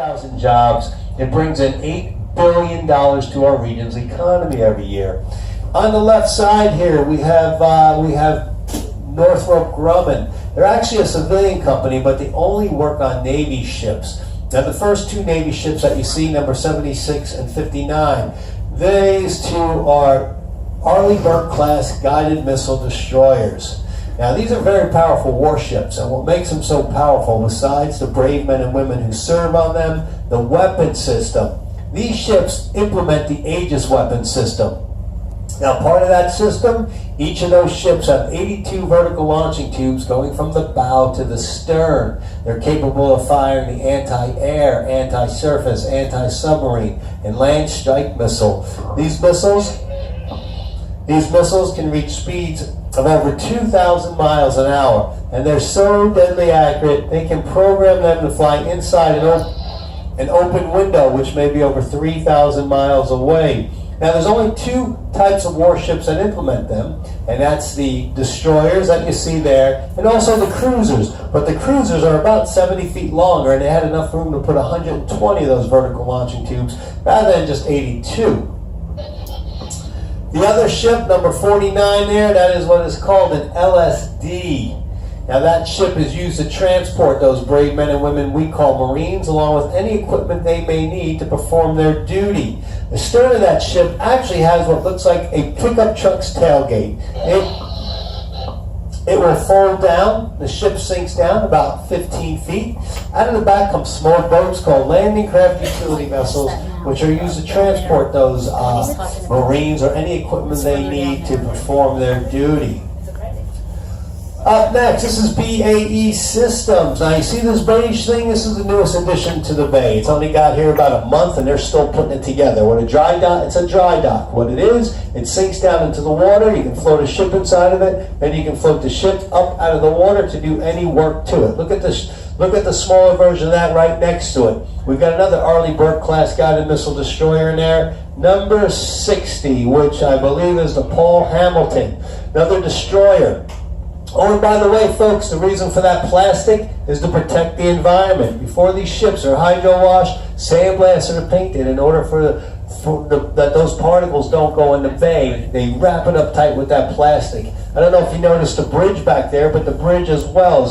2,000 jobs. It brings in $8 billion to our region's economy every year. On the left side here, we have Northrop Grumman. They're actually a civilian company, but they only work on Navy ships. Now, the first two Navy ships that you see, number 76 and 59, these two are Arleigh Burke-class guided missile destroyers. Now, these are very powerful warships, and what makes them so powerful, besides the brave men and women who serve on them, the weapon system. These ships implement the Aegis weapon system. Now, part of that system, each of those ships have 82 vertical launching tubes going from the bow to the stern. They're capable of firing the anti-air, anti-surface, anti-submarine, and land strike missile. These missiles can reach speeds of over 2,000 miles an hour, and they're so deadly accurate, they can program them to fly inside an open window, which may be over 3,000 miles away. Now, there's only two types of warships that implement them, and that's the destroyers that you see there, and also the cruisers. But the cruisers are about 70 feet longer, and they had enough room to put 120 of those vertical launching tubes, rather than just 82. The other ship, number 49 there, that is what is called an LSD. Now, that ship is used to transport those brave men and women we call Marines, along with any equipment they may need to perform their duty. The stern of that ship actually has what looks like a pickup truck's tailgate. It will fold down. The ship sinks down about 15 feet. Out of the back come small boats called landing craft utility vessels, which are used to transport those Marines or any equipment they need to perform their duty. Up next, this is BAE Systems. Now, you see this British thing? This is the newest addition to the Bay. It's only got here about a month, and they're still putting it together. What a dry dock? It's a dry dock. What it is, it sinks down into the water. You can float a ship inside of it, then you can float the ship up out of the water to do any work to it. Look at this. Look at the smaller version of that right next to it. We've got another Arleigh Burke-class guided missile destroyer in there, number 60, which I believe is the Paul Hamilton, another destroyer. Oh, and by the way, folks, the reason for that plastic is to protect the environment. Before these ships are hydro-washed, sandblasted, or painted, in order that those particles don't go in the bay, they wrap it up tight with that plastic. I don't know if you noticed the bridge back there, but the bridge as well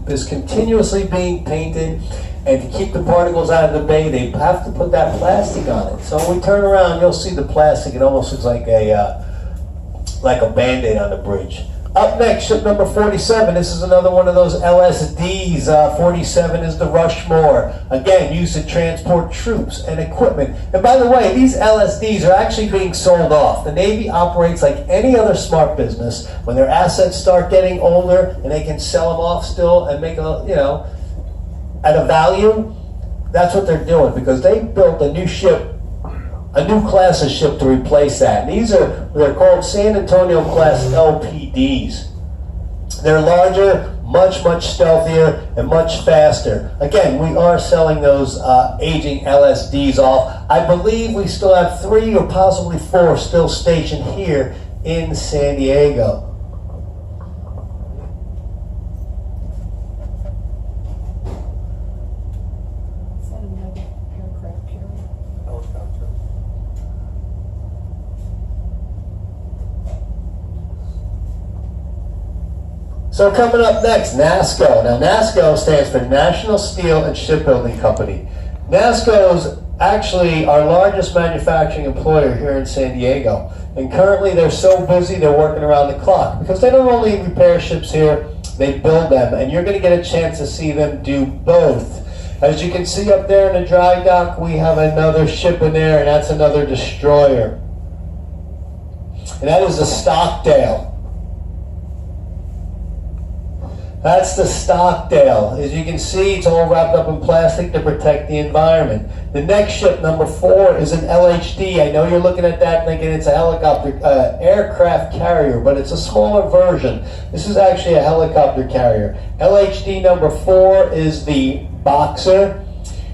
is continuously being painted. And to keep the particles out of the bay, they have to put that plastic on it. So when we turn around, you'll see the plastic. It almost looks like a Band-Aid on the bridge. Up next, ship number 47. This is another one of those LSDs. 47 is the Rushmore. Again, used to transport troops and equipment. And by the way, these LSDs are actually being sold off. The Navy operates like any other smart business. When their assets start getting older and they can sell them off still and make at a value, that's what they're doing, because they built a new ship, a new class of ship to replace that. And they're called San Antonio class LPDs. They're larger, much stealthier, and much faster. Again, we are selling those aging LSDs off. I believe we still have 3 or possibly 4 still stationed here in San Diego. So coming up next, NASSCO. Now, NASSCO stands for National Steel and Shipbuilding Company. NASSCO is actually our largest manufacturing employer here in San Diego. And currently they're so busy, they're working around the clock, because they don't only repair ships here, they build them. And you're going to get a chance to see them do both. As you can see up there in the dry dock, we have another ship in there, and that's another destroyer. And that is the Stockdale. That's the Stockdale. As you can see, it's all wrapped up in plastic to protect the environment. The next ship, number 4, is an LHD. I know you're looking at that thinking it's a helicopter, aircraft carrier, but it's a smaller version. This is actually a helicopter carrier. LHD number 4 is the Boxer.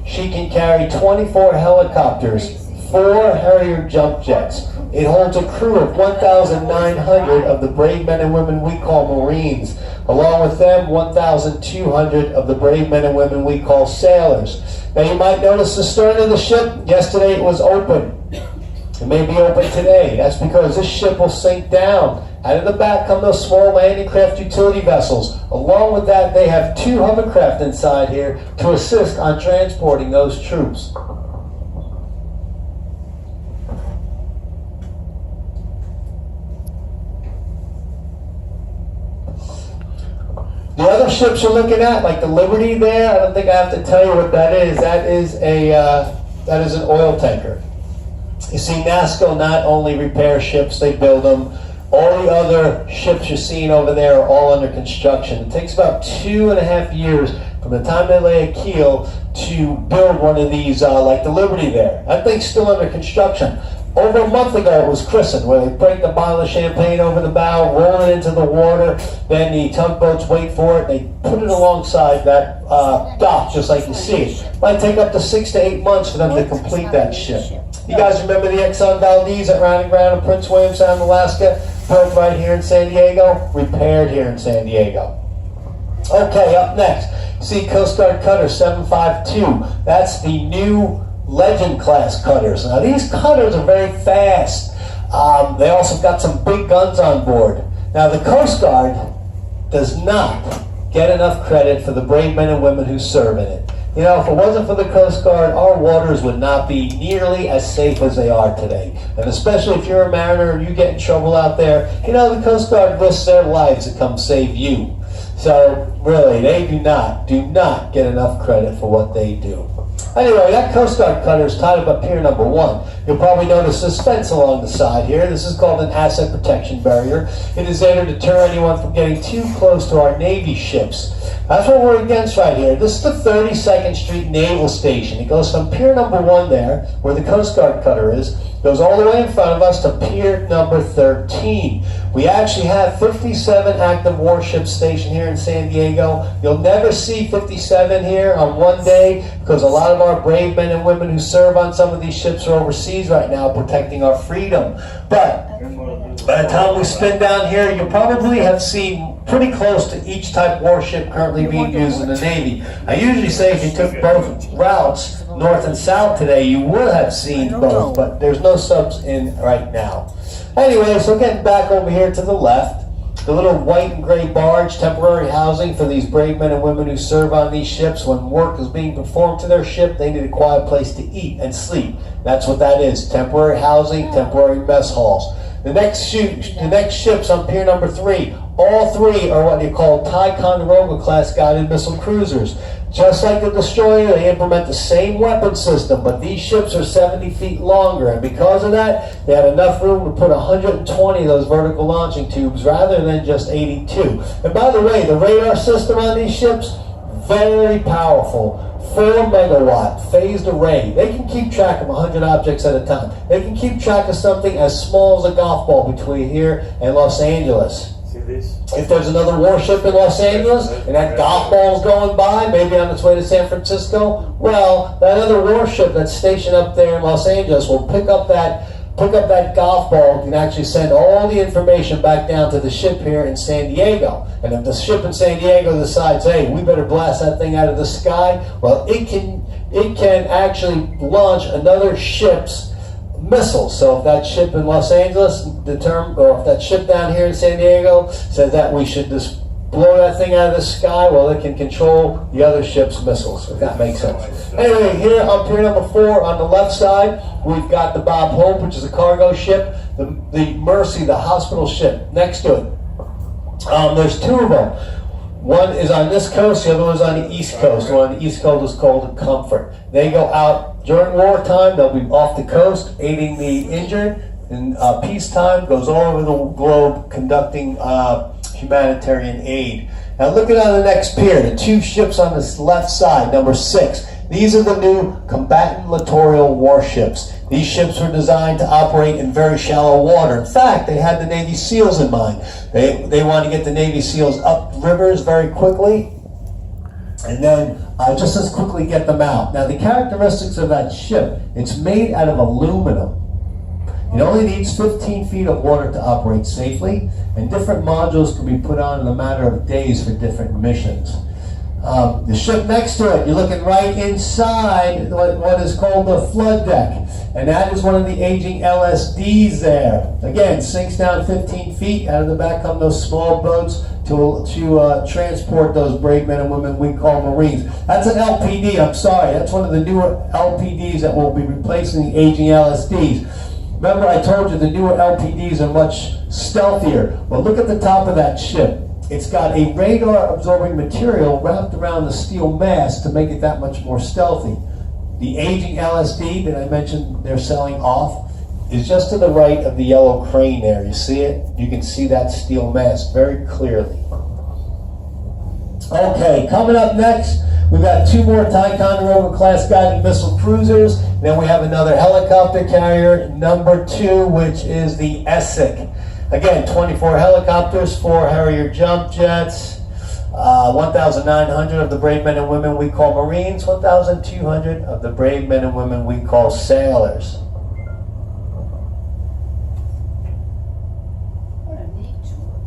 She can carry 24 helicopters, 4 Harrier jump jets. It holds a crew of 1,900 of the brave men and women we call Marines. Along with them, 1,200 of the brave men and women we call sailors. Now you might notice the stern of the ship. Yesterday it was open. It may be open today. That's because this ship will sink down. Out of the back come those small landing craft utility vessels. Along with that, they have 2 hovercraft inside here to assist on transporting those troops. The other ships you're looking at, like the Liberty there, I don't think I have to tell you what that is. That is an oil tanker. You see, NASSCO not only repairs ships, they build them. All the other ships you're seeing over there are all under construction. It takes about 2.5 years from the time they lay a keel to build one of these, like the Liberty there. That thing's still under construction. Over a month ago, it was christened, where they break the bottle of champagne over the bow, roll it into the water, then the tugboats wait for it, they put it alongside that dock, just like you see it. It might take up to 6 to 8 months for them to complete that ship. You guys remember the Exxon Valdez at Rounding Ground in Prince William Sound, Alaska? Built right here in San Diego, repaired here in San Diego. Okay, up next, see Coast Guard Cutter 752. That's the new Legend class cutters. Now these cutters are very fast. They also got some big guns on board. Now the Coast Guard does not get enough credit for the brave men and women who serve in it. You know, if it wasn't for the Coast Guard, our waters would not be nearly as safe as they are today. And especially if you're a mariner and you get in trouble out there, you know, the Coast Guard risks their lives to come save you. So really, they do not get enough credit for what they do. Anyway, that Coast Guard cutter is tied up Pier number 1. You'll probably notice this fence along the side here. This is called an asset protection barrier. It is there to deter anyone from getting too close to our Navy ships. That's what we're against right here. This is the 32nd Street Naval Station. It goes from Pier number 1 there, where the Coast Guard cutter is, goes all the way in front of us to Pier number 13. We actually have 57 active warships stationed here in San Diego. You'll never see 57 here on one day because a lot of our brave men and women who serve on some of these ships are overseas right now protecting our freedom. But by the time we spin down here, you probably have seen pretty close to each type warship currently being used in the Navy. I usually say if you took both routes, north and south today, you would have seen both, but there's no subs in right now. Anyway, so getting back over here to the left, the little white and gray barge, temporary housing for these brave men and women who serve on these ships. When work is being performed to their ship, they need a quiet place to eat and sleep. That's what that is, temporary housing, temporary mess halls. The next ships on Pier number 3, all 3 are what they call Ticonderoga class guided missile cruisers. Just like the destroyer, they implement the same weapon system, but these ships are 70 feet longer, and because of that, they had enough room to put 120 of those vertical launching tubes rather than just 82. And by the way, the radar system on these ships, very powerful. 4 megawatt phased array. They can keep track of 100 objects at a time. They can keep track of something as small as a golf ball between here and Los Angeles. If there's another warship in Los Angeles and that golf ball's going by, maybe on its way to San Francisco, well, that other warship that's stationed up there in Los Angeles will pick up that golf ball and actually send all the information back down to the ship here in San Diego. And if the ship in San Diego decides, hey, we better blast that thing out of the sky, well, it can actually launch another ship's missiles. So if that ship in Los Angeles or if that ship down here in San Diego says that we should just blow that thing out of the sky, well, it can control the other ship's missiles, if that makes sense. Anyway, here on Pier number 4 on the left side, we've got the Bob Hope, which is a cargo ship, the Mercy, the hospital ship, next to it. There's 2 of them. One is on this coast, the other one's on the east coast. The one on the east coast is called the Comfort. They go out during wartime, they'll be off the coast aiding the injured. In peacetime, goes all over the globe conducting humanitarian aid. Now looking on the next pier, the 2 ships on this left side, number 6. These are the new combatant littoral warships. These ships were designed to operate in very shallow water. In fact, they had the Navy SEALs in mind. They want to get the Navy SEALs up rivers very quickly and then just as quickly get them out. Now the characteristics of that ship, it's made out of aluminum. It only needs 15 feet of water to operate safely, and different modules can be put on in a matter of days for different missions. The ship next to it, you're looking right inside what is called the flood deck, and that is one of the aging LSDs there. Again, sinks down 15 feet. Out of the back come those small boats to transport those brave men and women we call Marines. That's an LPD, I'm sorry. That's one of the newer LPDs that will be replacing the aging LSDs. Remember I told you the newer LPDs are much stealthier. Well, look at the top of that ship. It's got a radar-absorbing material wrapped around the steel mast to make it that much more stealthy. The aging LSD that I mentioned they're selling off is just to the right of the yellow crane there. You see it? You can see that steel mast very clearly. Okay, coming up next, we've got 2 more Ticonderoga-class guided missile cruisers. Then we have another helicopter carrier, number 2, which is the Essex. Again, 24 helicopters, 4 Harrier jump jets, 1,900 of the brave men and women we call Marines, 1,200 of the brave men and women we call sailors. What a neat tour.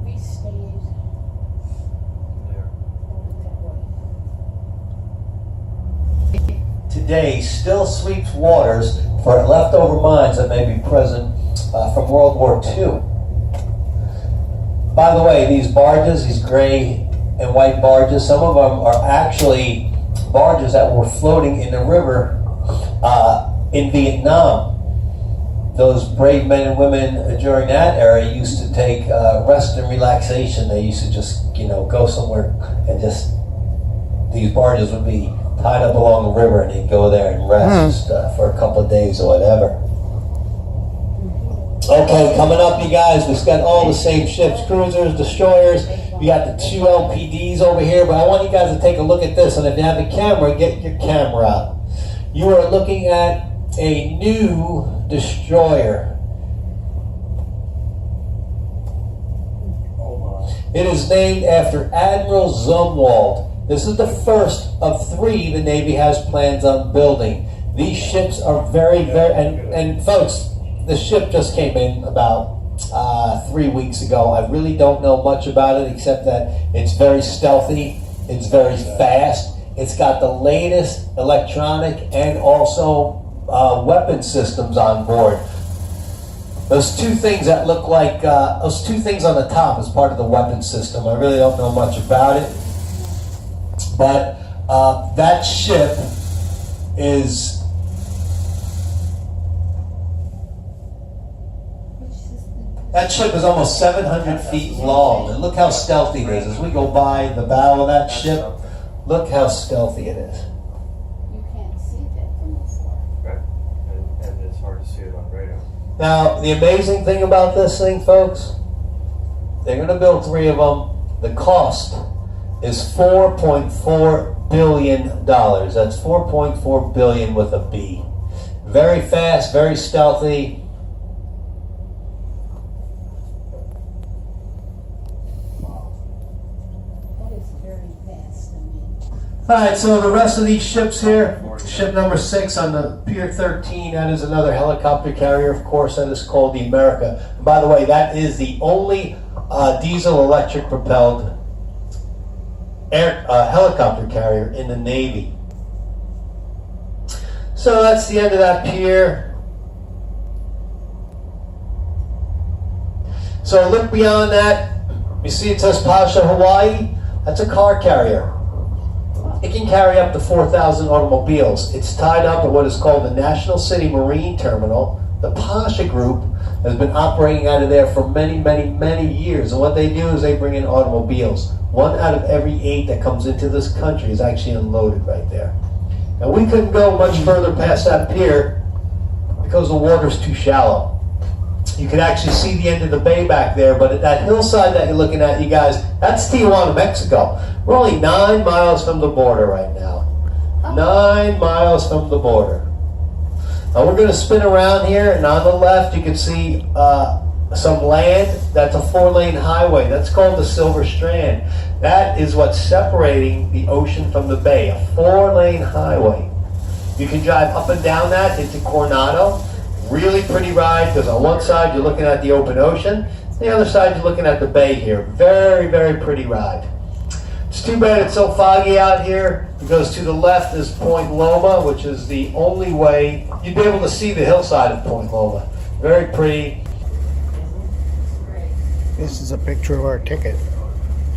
We stayed over that way. Today still sweeps waters for leftover mines that may be present from World War II. By the way, these barges, these gray and white barges, some of them are actually barges that were floating in the river in Vietnam. Those brave men and women during that era used to take rest and relaxation. They used to just, go somewhere and just, these barges would be tied up along the river and they'd go there and rest for a couple of days or whatever. Okay, coming up, you guys, we've got all the same ships, cruisers, destroyers. We got the 2 LPDs over here, but I want you guys to take a look at this. And if you have a camera, get your camera out. You are looking at a new destroyer. It is named after Admiral Zumwalt. This is the first of 3 the Navy has plans on building. These ships are very, and folks, the ship just came in about 3 weeks ago. I really don't know much about it except that it's very stealthy, it's very fast, it's got the latest electronic and also weapon systems on board. Those 2 things that look like, those 2 things on the top is part of the weapon system. I really don't know much about it. But that ship is almost 700 feet long, and look how stealthy it is. As we go by the bow of that ship, look how stealthy it is. You can't see that from before. Right, and it's hard to see it on radar. Now, the amazing thing about this thing, folks, they're going to build 3 of them. The cost is $4.4 billion. That's 4.4 billion with a B. Very fast, very stealthy. That is very fast. All right, so the rest of these ships here, ship number 6 on the Pier 13, that is another helicopter carrier, of course, that is called the America. And by the way, that is the only diesel-electric propelled helicopter carrier in the Navy. So that's the end of that pier. So look beyond that. You see it says Pasha, Hawaii. That's a car carrier. It can carry up to 4,000 automobiles. It's tied up at what is called the National City Marine Terminal. The Pasha Group has been operating out of there for many, many, many years. And what they do is they bring in automobiles. 1 out of every 8 that comes into this country is actually unloaded right there. And we couldn't go much further past that pier because the water's too shallow. You can actually see the end of the bay back there, but at that hillside that you're looking at, you guys, that's Tijuana, Mexico. We're only 9 miles from the border right now. 9 miles from the border. Now we're going to spin around here, and on the left you can see some land that's a 4-lane highway. That's called the Silver Strand. That is what's separating the ocean from the bay, a 4-lane highway. You can drive up and down that into Coronado. Really pretty ride, because on one side you're looking at the open ocean, the other side you're looking at the bay here. Very, very pretty ride. It's too bad it's so foggy out here, because to the left is Point Loma, which is the only way you'd be able to see the hillside of Point Loma. Very pretty. This is a picture of our ticket.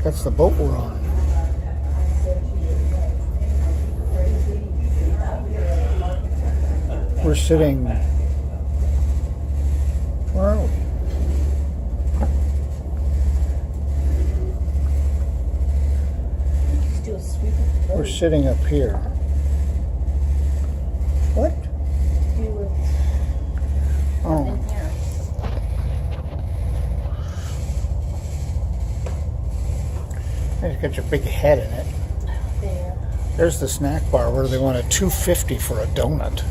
That's the boat we're on. We're sitting... Where are we? We're sitting up here. What? Oh. It's got your big head in it. There's the snack bar where they want a $2.50 for a donut.